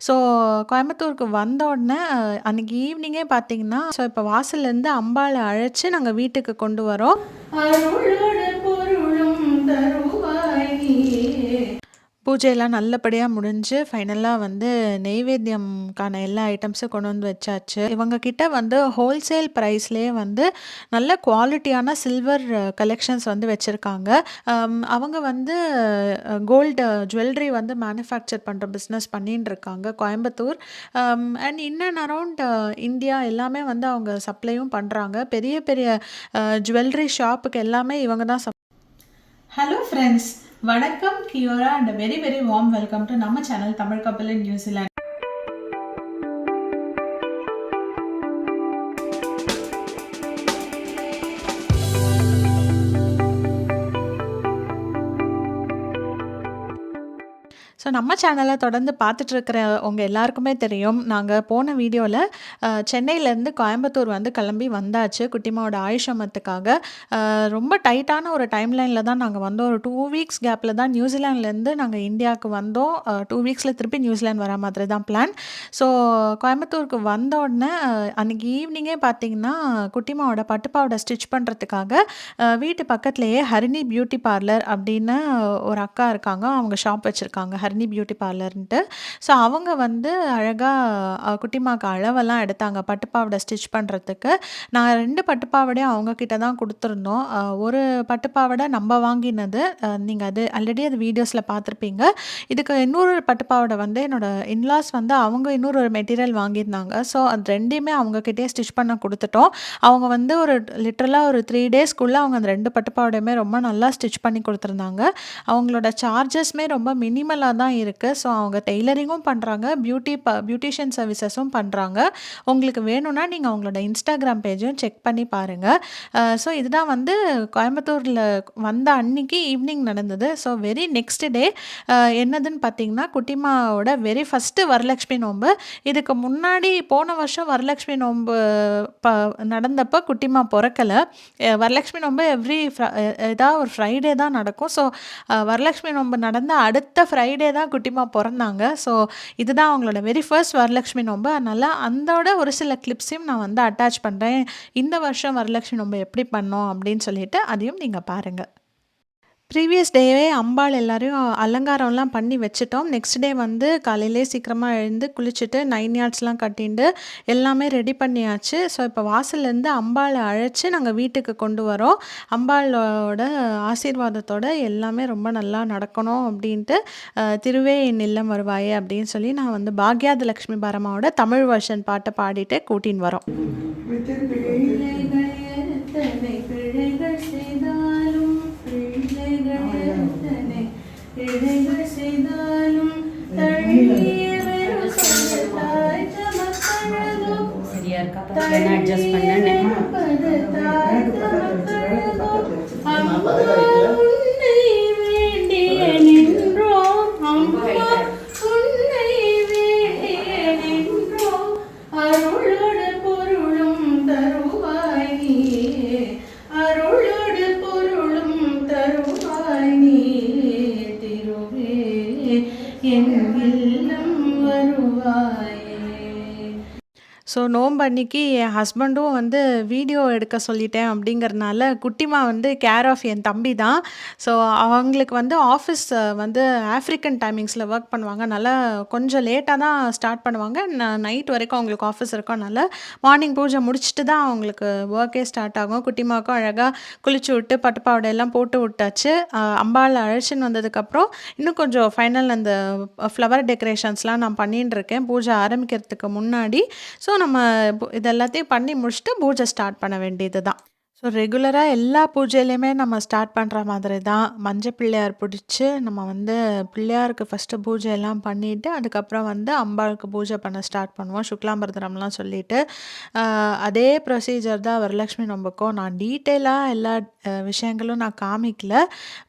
So கோயம்புத்தூருக்கு வந்த உடனே அன்னைக்கு ஈவினிங்கே பார்த்தீங்கன்னா, ஸோ இப்போ வாசல்லேருந்து அம்பாள அழைச்சு நாங்க வீட்டுக்கு கொண்டு வரோம். அருளோடு பொருளும் தருவாய் நீயே. பூஜையெல்லாம் நல்லபடியா முடிஞ்சு, ஃபைனலா வந்து நெய்வேத்தியம்க்கான எல்லா ஐட்டம்ஸும் கொண்டு வந்து வச்சாச்சு. இவங்க கிட்ட வந்து ஹோல்சேல் பிரைஸ்லயே வந்து நல்ல குவாலிட்டியான சில்வர் கலெக்ஷன்ஸ் வந்து வச்சிருக்காங்க. அவங்க வந்து கோல்டு ஜுவல்லரி வந்து மேனுஃபேக்சர் பண்ற பிசினஸ் பண்ணின்னு இருக்காங்க Coimbatore. And in and around India எல்லாமே வந்து அவங்க சப்ளையும் பண்றாங்க. பெரிய பெரிய ஜுவல்லரி ஷாப்புக்கு எல்லாமே இவங்க தான் ஹலோ ஃப்ரெண்ட்ஸ், வணக்கம், kia ora and very very warm welcome to நம்ம channel Tamil Kappal in New Zealand. So நம்ம சேனலை தொடர்ந்து பார்த்துட்டு இருக்கிற உங்கள் எல்லாருக்குமே தெரியும், நாங்கள் போன வீடியோவில் சென்னையிலேருந்து கோயம்புத்தூர் வந்து கிளம்பி வந்தாச்சு குட்டிமாவோட ஆயுஷமத்துக்காக. ரொம்ப டைட்டான ஒரு டைம்லைனில் தான் நாங்கள் வந்தோம். ஒரு 2 வீக்ஸ் கேப்பில் தான் நியூசிலாண்ட்லேருந்து நாங்கள் இந்தியாவுக்கு வந்தோம். 2 வீக்ஸில் திருப்பி நியூசிலாந்து வர மாதிரி தான் பிளான். ஸோ கோயம்புத்தூருக்கு வந்த உடனே அன்றைக்கி ஈவினிங்கே பார்த்தீங்கன்னா, குட்டிமாவோட பட்டுப்பாவோட ஸ்டிச் பண்ணுறதுக்காக வீட்டு பக்கத்துலேயே ஹரிணி பியூட்டி பார்லர் அப்படின்னு ஒரு அக்கா இருக்காங்க. அவங்க ஷாப் வச்சுருக்காங்க, ஹரிணி பியூட்டி பார்லர்ன்ட்டு. ஸோ அவங்க வந்து அழகாக குட்டிமாக்கு அளவெல்லாம் எடுத்தாங்க பட்டுப்பாவடை ஸ்டிச் பண்ணுறதுக்கு. நான் 2 பட்டுப்பாவடையும் அவங்கக்கிட்ட தான் கொடுத்துருந்தோம். ஒரு பட்டுப்பாவடை நம்ம வாங்கினது, நீங்கள் அது ஆல்ரெடி அது வீடியோஸில் பார்த்துருப்பீங்க. இதுக்கு இன்னொரு பட்டுப்பாவடை வந்து என்னோட இன்லாஸ் வந்து அவங்க இன்னொரு ஒரு மெட்டீரியல் வாங்கியிருந்தாங்க. ஸோ அது 2யுமே அவங்கக்கிட்டே ஸ்டிச் பண்ண கொடுத்துட்டோம். அவங்க வந்து ஒரு லிட்ரலாக ஒரு 3 டேஸ்க்குள்ளே அவங்க அந்த 2 பட்டுப்பாவடையுமே ரொம்ப நல்லா ஸ்டிச் பண்ணி கொடுத்துருந்தாங்க. அவங்களோட சார்ஜஸ்மே ரொம்ப மினிமலாக தான் இருக்குது. ஸோ அவங்க டெய்லரிங்கும் பண்ணுறாங்க, பியூட்டிஷியன் சர்வீசஸும் பண்ணுறாங்க. உங்களுக்கு வேணும்னா நீங்கள் அவங்களோட இன்ஸ்டாகிராம் பேஜையும் செக் பண்ணி பாருங்கள். ஸோ இதுதான் வந்து கோயம்புத்தூரில் வந்த அன்னைக்கு ஈவினிங் நடந்தது. ஸோ வெரி நெக்ஸ்ட் டே என்னதுன்னு பார்த்தீங்கன்னா, குட்டிமாவோட வெரி ஃபஸ்ட்டு வரலட்சுமி நோன்பு. இதுக்கு முன்னாடி போன வருஷம் வரலட்சுமி நோன்பு நடந்தப்போ குட்டிமா பிறக்கலை. வரலட்சுமி நோன்பு ஏதாவது ஒரு ஃப்ரைடே தான் நடக்கும். ஸோ வரலட்சுமி நோன்பு நடந்த அடுத்த ஃப்ரைடே தான் குட்டிமா பிறந்தாங்க. ஸோ இதுதான் அவங்களோட வெரி ஃபர்ஸ்ட் வரலட்சுமி நோன்பு. அதனால் அந்தோட ஒரு சில கிளிப்ஸையும் நான் வந்து அட்டாச் பண்ணுறேன். இந்த வருஷம் வரலட்சுமி நோன்பு எப்படி பண்ணோம் அப்படின்னு சொல்லிட்டு அதையும் நீங்கள் பாருங்கள். ப்ரீவியஸ் டேவே அம்பாள் எல்லாரையும் அலங்காரம்லாம் பண்ணி வச்சுட்டோம். நெக்ஸ்ட் டே வந்து காலையிலே சீக்கிரமாக எழுந்து குளிச்சுட்டு 9 யார்ட்ஸ்லாம் கட்டிண்டு எல்லாமே ரெடி பண்ணியாச்சு. ஸோ இப்போ வாசல்லேருந்து அம்பாளை அழைச்சி நாங்கள் வீட்டுக்கு கொண்டு வரோம். அம்பாளோட ஆசீர்வாதத்தோட எல்லாமே ரொம்ப நல்லா நடக்கணும் அப்படின்ட்டு திருவே என் இல்லம் வருவாயே அப்படின்னு சொல்லி நான் வந்து பாக்யாத லக்ஷ்மி பரமாவோட தமிழ் வெர்ஷன் பாட்டை பாடிட்டு கூட்டின்னு வரோம். இழைகள் செய்தாலும் சரியா இருக்கா? அட்ஜஸ்ட் பண்ணேன். அருளோடு பொருளும் தருவாய் நீயே, அருளோடு பொருளும் தருவாய் நீயே, திருவே என் இல்லம் வருவாயே. ஸோ நோன்பு அன்னைக்கு என் ஹஸ்பண்டும் வந்து வீடியோ எடுக்க சொல்லிட்டேன் அப்படிங்கிறதுனால குட்டிமா வந்து கேர் ஆஃப் என் தம்பி தான். ஸோ அவங்களுக்கு வந்து ஆஃபீஸ் வந்து ஆஃப்ரிக்கன் டைமிங்ஸில் ஒர்க் பண்ணுவாங்க. நல்லா கொஞ்சம் லேட்டாக தான் ஸ்டார்ட் பண்ணுவாங்க. நைட் வரைக்கும் அவங்களுக்கு ஆஃபீஸ் இருக்கனால மார்னிங் பூஜை முடிச்சுட்டு தான் அவங்களுக்கு ஒர்க்கே ஸ்டார்ட் ஆகும். குட்டிமாவுக்கும் அழகாக குளிச்சு விட்டு பட்டுப்பாவடை எல்லாம் போட்டு விட்டாச்சு. அம்பாள் அழைச்சின்னு வந்ததுக்கப்புறம் இன்னும் கொஞ்சம் ஃபைனல் அந்த ஃப்ளவர் டெக்கரேஷன்ஸ்லாம் நான் பண்ணின்னு இருக்கேன் பூஜை ஆரம்பிக்கிறதுக்கு முன்னாடி. ஸோ நம்ம இது எல்லாத்தையும் பண்ணி முடிச்சுட்டு பூஜை ஸ்டார்ட் பண்ண வேண்டியது தான். ஸோ ரெகுலராக எல்லா பூஜையிலையுமே நம்ம ஸ்டார்ட் பண்ணுற மாதிரி தான் மஞ்சள் பிள்ளையார் பிடிச்சி நம்ம வந்து பிள்ளையாருக்கு ஃபஸ்ட்டு பூஜை எல்லாம் பண்ணிவிட்டு அதுக்கப்புறம் வந்து அம்பாளுக்கு பூஜை பண்ண ஸ்டார்ட் பண்ணுவோம். சுக்லாம்பரதனம்லாம் சொல்லிவிட்டு அதே ப்ரொசீஜர் தான் வரலட்சுமி நோம்புக்கும். நான் டீட்டெயிலாக எல்லா விஷயங்களும் நான் காமிக்கல.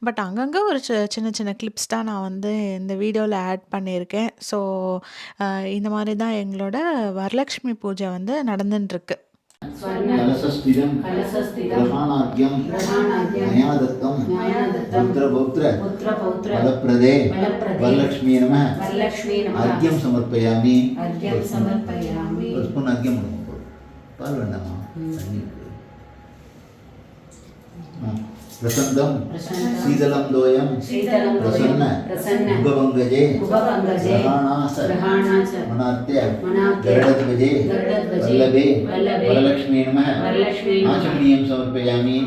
பட் அங்கங்கே ஒரு சின்ன சின்ன கிளிப்ஸ் தான் நான் வந்து இந்த வீடியோவில் ஆட் பண்ணியிருக்கேன். ஸோ இந்த மாதிரி தான் எங்களோட வரலட்சுமி பூஜை வந்து நடந்துட்டுருக்கு. कलशस्थितं ग्रहाणाद्यं मया दत्तं पुत्रपौत्र फलप्रदे वरलक्ष्मी नमः अर्घ्यं समर्पयामि स्पून अर्घ्यं पाल वेண்டாமா प्रसन्नं शीतलं दोयं प्रसन्न मुखपङ्कजे ग्रहाणास मनात्य गरुडध्वजे वल्लभे वरलक्ष्मी नमः आचमनीयं समर्पयामि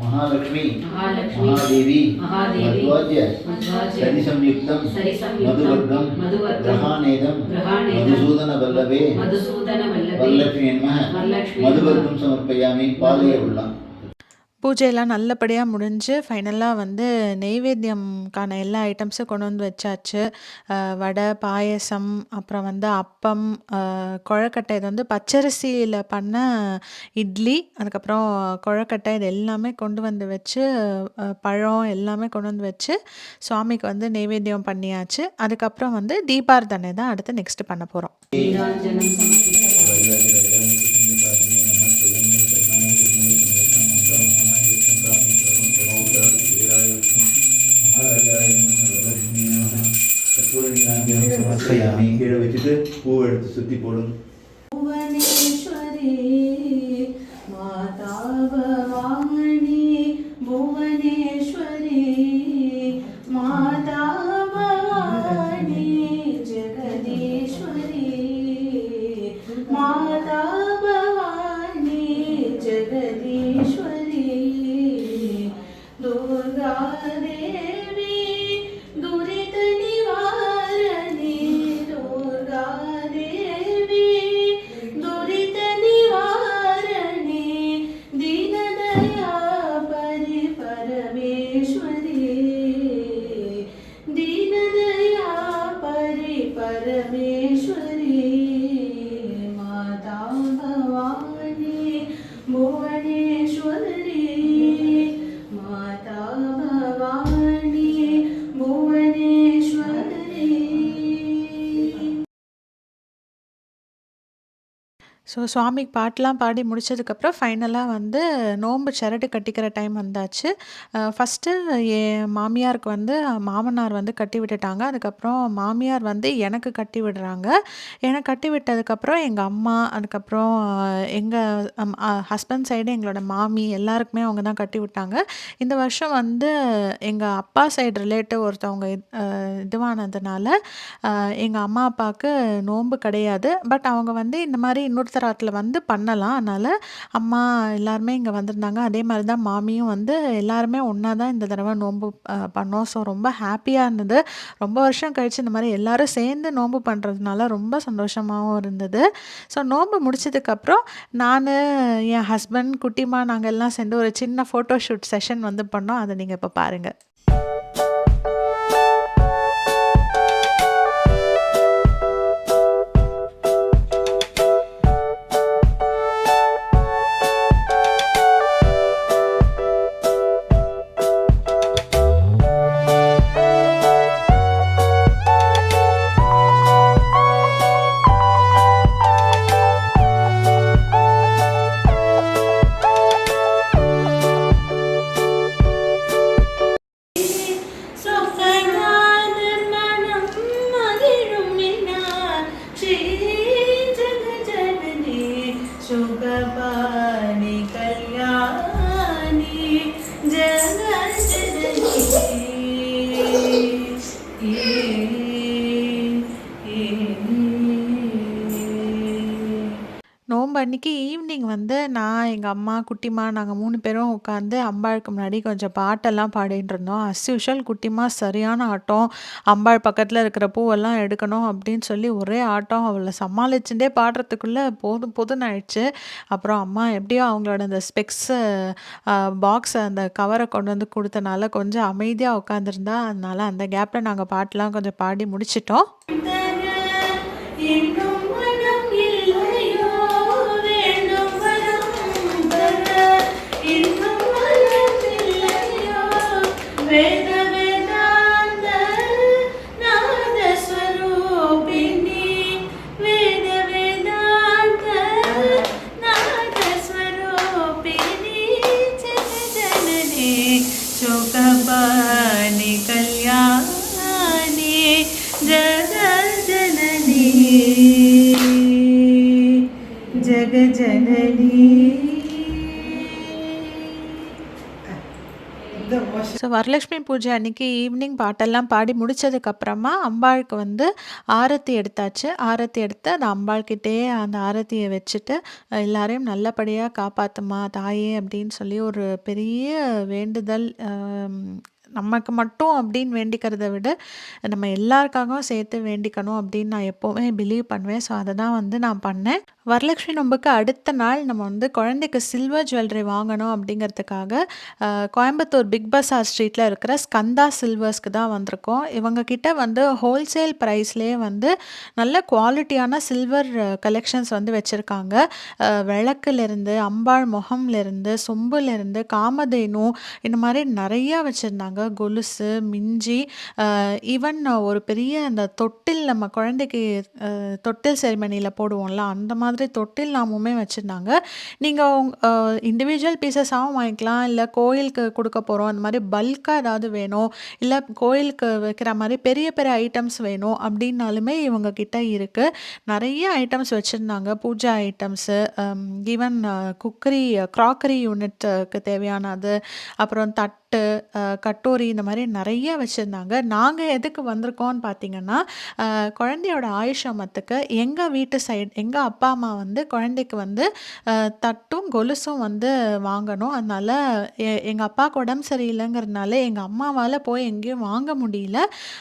महालक्ष्मी महादेवी मध्वाज्य सरिसंयुक्तं मधुवर्गं ग्रहाणेदं मधुसूदन वल्लभे वरलक्ष्मी नमः मधुवर्गं समर्पयामि पालय உள்ளம். பூஜையெல்லாம் நல்லபடியாக முடிஞ்சு ஃபைனலாக வந்து நெய்வேத்தியம்கான எல்லா ஐட்டம்ஸும் கொண்டு வந்து வச்சாச்சு. வடை, பாயசம், அப்புறம் வந்து அப்பம், கொழக்கட்டை. இது வந்து பச்சரிசியில் பண்ண இட்லி, அதுக்கப்புறம் கொழக்கட்டை, இது எல்லாமே கொண்டு வந்து வச்சு, பழம் எல்லாமே கொண்டு வந்து வச்சு சுவாமிக்கு வந்து நெய்வேத்தியம் பண்ணியாச்சு. அதுக்கப்புறம் வந்து தீபார்த்தனை தான் அடுத்து நெக்ஸ்ட் பண்ண போகிறோம். கீழே வச்சுட்டு பூ எடுத்து சுத்தி போடும். புவனேஸ்வரி மாதா பவானி புவனேஸ்வரி மாதா பவானி ஜெகதீஸ்வரி மாதா பவானி ஜெகதீஸ்வரி துர்கா தேவி துரித நிவாரணி துர்கா தேவி துரித நிவாரணி தீனதயா பரி பரமேஸ்வரி தீனதயா பரி பரமேஸ்வரி மாதா பவானி புவனேஸ்வரி மாதா பவானி புவனேஸ்வரி. ஸோ சுவாமிக்கு பாட்டெலாம் பாடி முடிச்சதுக்கப்புறம் ஃபைனலாக வந்து நோன்பு சரடு கட்டிக்கிற டைம் வந்தாச்சு. ஃபஸ்ட்டு என் மாமியாருக்கு வந்து மாமனார் வந்து கட்டி விட்டுட்டாங்க. அதுக்கப்புறம் மாமியார் வந்து எனக்கு கட்டி விடுறாங்க. எனக்கு கட்டி விட்டதுக்கப்புறம் எங்கள் அம்மா, அதுக்கப்புறம் எங்கள் ஹஸ்பண்ட் சைடு எங்களோட மாமி எல்லாருக்குமே அவங்க தான் கட்டி விட்டாங்க. இந்த வருஷம் வந்து எங்கள் அப்பா சைடு ரிலேட்டிவ் ஒருத்தவங்க இதுவானதுனால எங்கள் அம்மா அப்பாவுக்கு நோன்பு கிடையாது. பட் அவங்க வந்து இந்த மாதிரி இன்னொருத்தராத்தில் வந்து பண்ணலாம். அதனால் அம்மா எல்லாருமே இங்கே வந்திருந்தாங்க. அதே மாதிரி தான் மாமியும் வந்து எல்லாருமே ஒன்றா தான் இந்த தடவை நோன்பு பண்ணோம். ஸோ ரொம்ப ஹாப்பியாக இருந்தது. ரொம்ப வருஷம் கழித்து இந்த மாதிரி எல்லோரும் சேர்ந்து நோன்பு பண்ணுறதுனால ரொம்ப சந்தோஷமாகவும் இருந்தது. ஸோ நோன்பு முடிச்சதுக்கப்புறம் நான், என் ஹஸ்பண்ட், குட்டிமா நாங்கள் எல்லாம் சேர்ந்து ஒரு சின்ன ஃபோட்டோ ஷூட் செஷன் வந்து பண்ணோம். அதை நீங்கள் இப்போ பாருங்கள். நோன்பு அன்னைக்கு ஈவினிங் வந்து நான், எங்கள் அம்மா, குட்டிமா நாங்கள் 3 பேரும் உட்காந்து அம்பாளுக்கு முன்னாடி கொஞ்சம் பாட்டெல்லாம் பாடிட்டு இருந்தோம். அஸ் யூஷுவல் குட்டிமா சரியான ஆட்டம். அம்பாள் பக்கத்தில் இருக்கிற பூவெல்லாம் எடுக்கணும் அப்படின்னு சொல்லி ஒரே ஆட்டம். அவளை சமாளிச்சுட்டே பாடுறதுக்குள்ளே போதும் போதும்னு ஆயிடுச்சு. அப்புறம் அம்மா எப்படியோ அவங்களோட அந்த ஸ்பெக்ஸு பாக்ஸை, அந்த கவரை கொண்டு வந்து கொடுத்தனால கொஞ்சம் அமைதியாக உட்காந்துருந்தா. அதனால அந்த கேப்பில் நாங்கள் பாட்டெலாம் கொஞ்சம் பாடி முடிச்சிட்டோம். வேத வேதாந்த நாத ஸ்வரூபிணி வேத வேதாந்த जगजननी ஸோ வரலட்சுமி பூஜை அன்னைக்கு ஈவினிங் பாட்டெல்லாம் பாடி முடிச்சதுக்கப்புறமா அம்பாளுக்கு வந்து ஆரத்தி எடுத்தாச்சு. ஆரத்தி எடுத்து அந்த அம்பாள்கிட்டயே அந்த ஆரத்தியை வச்சுட்டு எல்லாரையும் நல்லபடியாக காப்பாத்துமா தாயே அப்படின்னு சொல்லி ஒரு பெரிய வேண்டுதல். நமக்கு மட்டும் அப்படின்னு வேண்டிக்கிறத விட நம்ம எல்லாருக்காகவும் சேர்த்து வேண்டிக்கணும் அப்படின்னு நான் எப்போவுமே பிலீவ் பண்ணுவேன். ஸோ அதை தான் வந்து நான் பண்ணேன். வரலட்சுமி நோம்புக்கு அடுத்த நாள் நம்ம வந்து குழந்தைக்கு சில்வர் ஜுவல்லரி வாங்கணும் அப்படிங்கிறதுக்காக கோயம்புத்தூர் பிக் பஸார் ஸ்ட்ரீட்டில் இருக்கிற ஸ்கந்தா சில்வர்ஸ்க்கு தான் வந்திருக்கோம். இவங்க கிட்ட வந்து ஹோல்சேல் ப்ரைஸ்லேயே வந்து நல்ல குவாலிட்டியான சில்வர் கலெக்ஷன்ஸ் வந்து வச்சுருக்காங்க. விளக்குலேருந்து, அம்பாள் முகம்லேருந்து, சொம்புலேருந்து, காமதேனு இந்த மாதிரி நிறையா வச்சுருந்தாங்க. கொலுசு, மிஞ்சி, ஈவன் ஒரு பெரிய அந்த தொட்டில் நம்ம குழந்தைக்கு தொட்டில் செரிமனியில் போடுவோம்ல அந்த மாதிரி தொட்டில் நாமுமே வச்சுருந்தாங்க. நீங்கள் இண்டிவிஜுவல் பீசஸாகவும் வாங்கிக்கலாம், இல்லை கோயிலுக்கு கொடுக்க போகிறோம் அந்த மாதிரி பல்காக ஏதாவது வேணும், இல்லை கோயிலுக்கு வைக்கிற மாதிரி பெரிய பெரிய ஐட்டம்ஸ் வேணும் அப்படின்னாலுமே இவங்க கிட்ட இருக்குது. நிறைய ஐட்டம்ஸ் வச்சுருந்தாங்க. Puja items, even cookery crockery யூனிட்டுக்கு தேவையானது, அப்புறம் தட்டு, கட்டோரி இந்த மாதிரி நிறைய வச்சுருந்தாங்க. நாங்கள் எதுக்கு வந்திருக்கோம்னு பார்த்தீங்கன்னா, குழந்தையோட ஆயுஷமத்துக்கு எங்கள் வீட்டு சைடு எங்கள் அப்பா அம்மா வந்து குழந்தைக்கு வந்து தட்டும் கொலுசும் வந்து வாங்கணும். அதனால் எங்கள் அப்பாவுக்கு உடம்பு சரியில்லைங்கிறதுனால எங்கள் அம்மாவால் போய் எங்கேயும் வாங்க முடியல.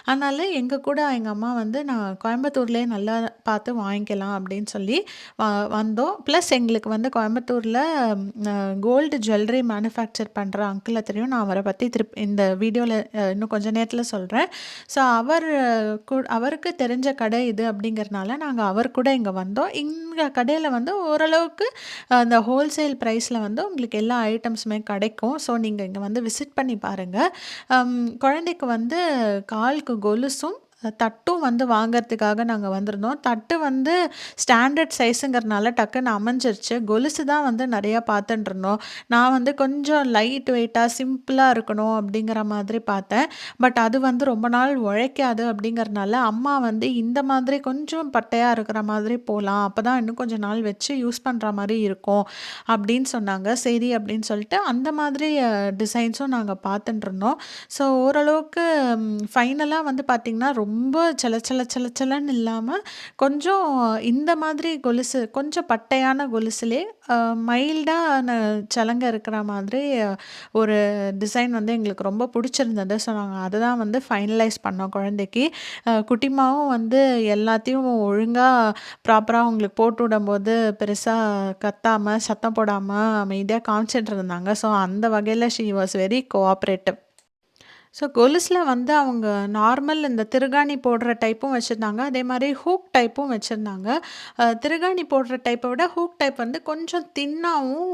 அதனால் எங்கள் கூட எங்கள் அம்மா வந்து நான் கோயம்புத்தூர்லேயே நல்லா பார்த்து வாங்கிக்கலாம் அப்படின்னு சொல்லி வந்தோம். ப்ளஸ் எங்களுக்கு வந்து கோயம்புத்தூரில் கோல்டு ஜுவல்லரி மேனுஃபேக்சர் பண்ணுற அங்கிளை தெரியும். நான் அவரை பற்றி இந்த வீடியோவில் இன்னும் கொஞ்சம் நேரத்தில் சொல்கிறேன். ஸோ அவருக்கு தெரிஞ்ச கடை இது அப்படிங்கிறதுனால நாங்கள் அவர் கூட இங்கே வந்தோம். இங்கே கடையில் வந்து ஓரளவுக்கு அந்த ஹோல்சேல் ப்ரைஸில் வந்து உங்களுக்கு எல்லா ஐட்டம்ஸுமே கிடைக்கும். ஸோ நீங்கள் இங்கே வந்து விசிட் பண்ணி பாருங்கள். குழந்தைக்கு வந்து காலுக்கு கொலுசும் தட்டும் வந்து வாங்கிறதுக்காக நாங்கள் வந்திருந்தோம். தட்டு வந்து ஸ்டாண்டர்ட் சைஸுங்கிறதுனால டக்குன்னு அமைஞ்சிருச்சு. கொலுசு தான் வந்து நிறையா பார்த்துட்டு இருந்தோம். நான் வந்து கொஞ்சம் லைட் வெயிட்டாக சிம்பிளாக இருக்கணும் அப்படிங்கிற மாதிரி பார்த்தேன். பட் அது வந்து ரொம்ப நாள் உழைக்காது அப்படிங்கிறதுனால அம்மா வந்து இந்த மாதிரி கொஞ்சம் பட்டையாக இருக்கிற மாதிரி போகலாம், அப்போ தான் இன்னும் கொஞ்சம் நாள் வச்சு யூஸ் பண்ணுற மாதிரி இருக்கும் அப்படின்னு சொன்னாங்க. சரி அப்படின்னு சொல்லிட்டு அந்த மாதிரி டிசைன்ஸும் நாங்கள் பார்த்துட்டு இருந்தோம். ஸோ ஓரளவுக்கு ஃபைனலாக வந்து பார்த்திங்கன்னா ரொம்ப சலச்சலன்னு இல்லாமல் கொஞ்சம் இந்த மாதிரி கொலுசு, கொஞ்சம் பட்டையான கொலுசுலே மைல்டான சலங்க இருக்கிற மாதிரி ஒரு டிசைன் வந்து எங்களுக்கு ரொம்ப பிடிச்சிருந்தது. ஸோ நாங்கள் அதை தான் வந்து ஃபைனலைஸ் பண்ணோம் குழந்தைக்கு. குட்டிமாவும் வந்து எல்லாத்தையும் ஒழுங்காக ப்ராப்பராக அவங்களுக்கு போட்டு விடும்போது பெருசாக கத்தாமல் சத்தம் போடாமல் அமைதியாக காமிச்சிட்டு இருந்தாங்க. ஸோ அந்த வகையில் she was very cooperative. So கொலுசில் வந்து அவங்க நார்மல் இந்த திருகாணி போடுற டைப்பும் வச்சுருந்தாங்க, அதே மாதிரி ஹூக் டைப்பும் வச்சுருந்தாங்க. திருகாணி போடுற டைப்பை விட ஹூக் டைப் வந்து கொஞ்சம் தின்னாகவும்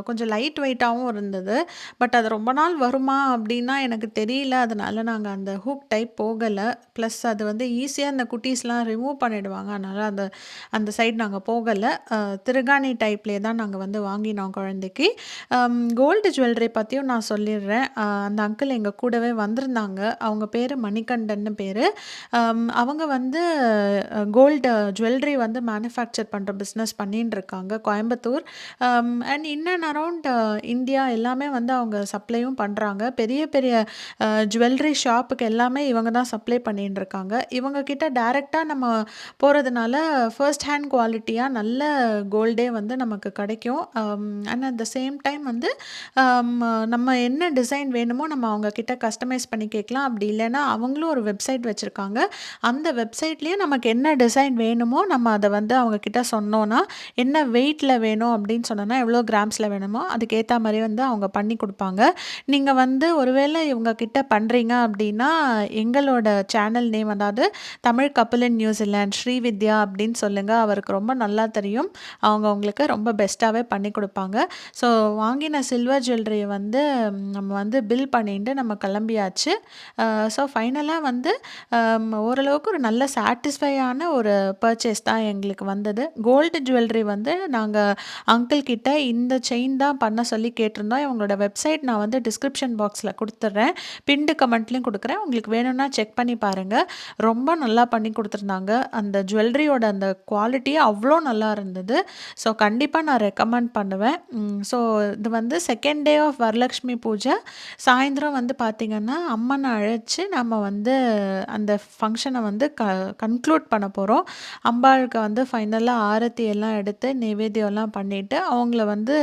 கொஞ்சம் லைட் வெயிட்டாகவும் இருந்தது. பட் அது ரொம்ப நாள் வருமா அப்படின்னா எனக்கு தெரியல. அதனால் நாங்கள் அந்த ஹூக் டைப் போகலை. ப்ளஸ் அது வந்து ஈஸியாக அந்த குட்டீஸ்லாம் ரிமூவ் பண்ணிடுவாங்க. அதனால் அந்த சைடு நாங்கள் போகலை. திருகாணி டைப்லேயே தான் நாங்கள் வந்து வாங்கினோம் குழந்தைக்கு. கோல்டு ஜுவல்லரி பற்றியும் நான் சொல்லிடுறேன். அந்த அங்கிள் எங்கள் கூடவே வந்திருந்தாங்க. அவங்க பேர் மணிகண்டன்னு பேர். அவங்க வந்து கோல்டு ஜுவல்லரி வந்து மேனுஃபேக்சர் பண்ணுற பிஸ்னஸ் பண்ணின்னு இருக்காங்க Coimbatore. And in and around India எல்லாமே வந்து அவங்க சப்ளையும் பண்ணுறாங்க. பெரிய பெரிய ஜுவல்லரி ஷாப்புக்கு எல்லாமே இவங்க தான் சப்ளை பண்ணின்னு இருக்காங்க. இவங்க கிட்ட டைரெக்டாக நம்ம போகிறதுனால ஃபர்ஸ்ட் ஹேண்ட் குவாலிட்டியாக நல்ல கோல்டே வந்து நமக்கு கிடைக்கும். And at the same time வந்து நம்ம என்ன டிசைன் வேணுமோ நம்ம அவங்க கிட்ட கஸ்டமைஸ் பண்ணி கேட்கலாம். அப்படி இல்லைன்னா அவங்களும் ஒரு வெப்சைட் வச்சுருக்காங்க. அந்த வெப்சைட்லேயே நமக்கு என்ன டிசைன் வேணுமோ நம்ம அதை வந்து அவங்கக்கிட்ட சொன்னோன்னா, என்ன வெயிட்டில் வேணும் அப்படின்னு சொன்னோன்னா, எவ்வளோ கிராம்ஸில் வேணுமோ அதுக்கேற்ற மாதிரி வந்து அவங்க பண்ணி கொடுப்பாங்க. நீங்கள் வந்து ஒருவேளை இவங்கக்கிட்ட பண்ணுறீங்க அப்படின்னா எங்களோட சேனல் நேம், அதாவது தமிழ் கப்பல் இன் நியூசிலாண்ட், ஸ்ரீவித்யா அப்படின்னு சொல்லுங்கள். அவருக்கு ரொம்ப நல்லா தெரியும். அவங்க உங்களுக்கு ரொம்ப பெஸ்ட்டாகவே பண்ணி கொடுப்பாங்க. ஸோ வாங்கின சில்வர் ஜுவல்லரியை வந்து நம்ம வந்து பில் பண்ணிட்டு நம்ம கிளம்பி அனுப்பியாச்சு. ஸோ ஃபைனலா வந்து ஓரளவுக்கு ஒரு நல்ல சாட்டிஸ்ஃபையான ஒரு பர்ச்சேஸ் தான் எங்களுக்கு வந்தது. கோல்டு ஜுவல்லரி வந்து நாங்க அங்கிள் கிட்ட இந்த செயின் தான் பண்ண சொல்லி கேட்டிருந்தோம். இவங்களோட வெப்சைட் நான் வந்து டிஸ்கிரிப்ஷன் பாக்ஸ்ல குடுத்துடுறேன். பின்டு கமெண்ட்லயும் குடுக்குறேன். உங்களுக்கு வேணும்னா செக் பண்ணி பாருங்க. ரொம்ப நல்லா பண்ணி குடுத்துருந்தாங்க. அந்த ஜுவல்லரியோட அந்த குவாலிட்டியே அவ்ளோ நல்லா இருந்தது. ஸோ கண்டிப்பா நான் ரெக்கமெண்ட் பண்ணுவேன். ஸோ இது வந்து செகண்ட் டே ஆஃப் வரலட்சுமி பூஜை. சாயந்தரம் வந்து பார்த்தீங்கன்னா, அம்மன அழைச்சு நம்ம வந்து அந்த ஃபங்ஷன வந்து கன்க்ளூட் பண்ண போறோம். அம்பாளுக்கு வந்து ஃபைனலா ஆரத்தி எல்லாம் எடுத்து, நெய்வேத்தியம்லாம் பண்ணிட்டு, அவங்கள வந்து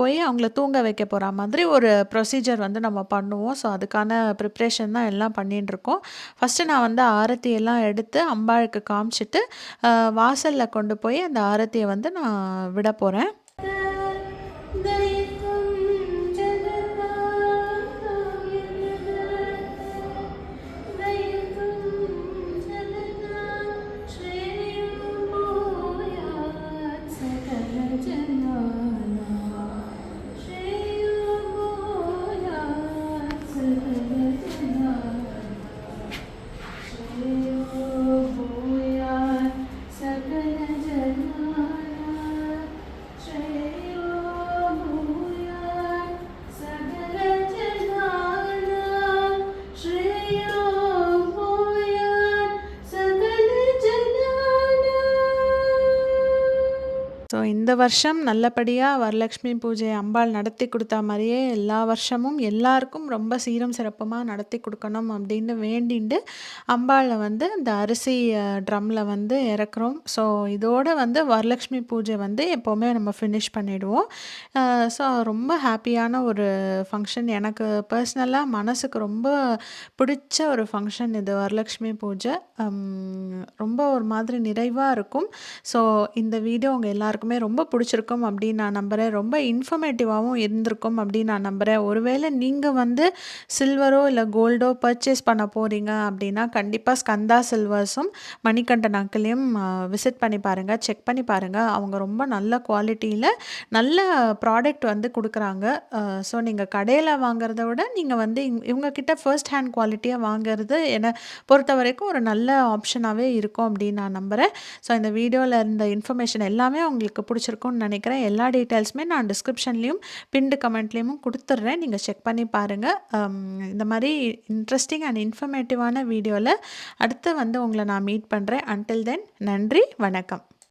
போய் அவங்கள தூங்க வைக்க போறா மாதிரி ஒரு ப்ரொசீஜர் வந்து நம்ம பண்ணுவோம். ஸோ அதுக்கான ப்ரிப்ரேஷன் தான் எல்லாம் பண்ணிட்டுருக்கோம். ஃபர்ஸ்ட்டு நான் வந்து ஆரத்தி எல்லாம் எடுத்து அம்பாளுக்கு காமிச்சுட்டு, வாசல்ல கொண்டு போய் அந்த ஆரத்திய வந்து நான் விட போறேன். दैवं जगदानयन दैवं जगदा श्रेयो भूयात् सकलजनानां श्रेयो भूयात् सकलजनानां श्रेयो भूयात् सकलजनानां श्रेयो भूयात् सकलजनानां श्रेयो भूयात् सकलजनानां ஸோ இந்த வருஷம் நல்லபடியா வரலட்சுமி பூஜை அம்பாள் நடத்தி குடுத்தா மாரியே எல்லா வருஷமும் எல்லாருக்கும் ரொம்ப சீரும் சிறப்புமா நடத்தி குடுக்கணும் அப்படின்னு வேண்டிண்டு, அம்பாள வந்து இந்த அரிசி ட்ரம்ல வந்து இறக்குறோம். ஸோ இதோட வந்து வரலட்சுமி பூஜை வந்து எப்போவுமே நம்ம ஃபினிஷ் பண்ணிடுவோம். ஸோ ரொம்ப ஹேப்பியான ஒரு ஃபங்ஷன். எனக்கு பர்சனலா மனசுக்கு ரொம்ப பிடிச்ச ஒரு ஃபங்ஷன் இது வரலட்சுமி பூஜை. ரொம்ப ஒரு மாதிரி நிறைவா இருக்கும். ஸோ இந்த வீடியோ உங்க எல்லாருக்குமே ரொம்ப பிடிச்சிருக்கும் அப்படின்னு நான் நம்புறேன். ரொம்ப இன்ஃபர்மேட்டிவாவும் இருந்திருக்கும் அப்படின்னு நான் நம்புறேன். ஒருவேளை நீங்க வந்து சில்வரோ இல்ல கோல்டோ பர்ச்சேஸ் பண்ண போறீங்க அப்படின்னா, கண்டிப்பா ஸ்கந்தா சில்வர்ஸும், மணிகண்டன் அங்கிளையும் விசிட் பண்ணி பாருங்க. செக் பண்ணி பாருங்க. அவங்க ரொம்ப நல்ல குவாலிட்டியில நல்ல ப்ராடக்ட் வந்து குடுக்குறாங்க. ஸோ நீங்க கடையில வாங்குறத விட நீங்க வந்து இவங்க கிட்ட ஃபர்ஸ்ட் ஹேண்ட் குவாலிட்டியா வாங்குறது என்ன பொறுத்தவரைக்கும் ஒரு நல்ல ஆப்ஷனாவே இருக்கும் அப்படின்னு நான் நம்புறேன். ஸோ இந்த வீடியோல இருந்த இன்ஃபர்மேஷன் எல்லாமே உங்களுக்கு பிடிச்சிருக்கும்னு நினைக்கிறேன். எல்லா டீட்டெயில்ஸுமே நான் டிஸ்கிரிப்ஷன்லயும், பின்டு கமெண்ட்லயும் குடுத்துடுறேன். நீங்க செக் பண்ணி பாருங்க. இந்த மாரி இன்ட்ரஸ்டிங் அண்ட் இன்ஃபர்மேட்டிவான வீடியோல அடுத்து வந்து உங்கள நான் மீட் பண்றேன். அன்டில் தென் நன்றி, வணக்கம்.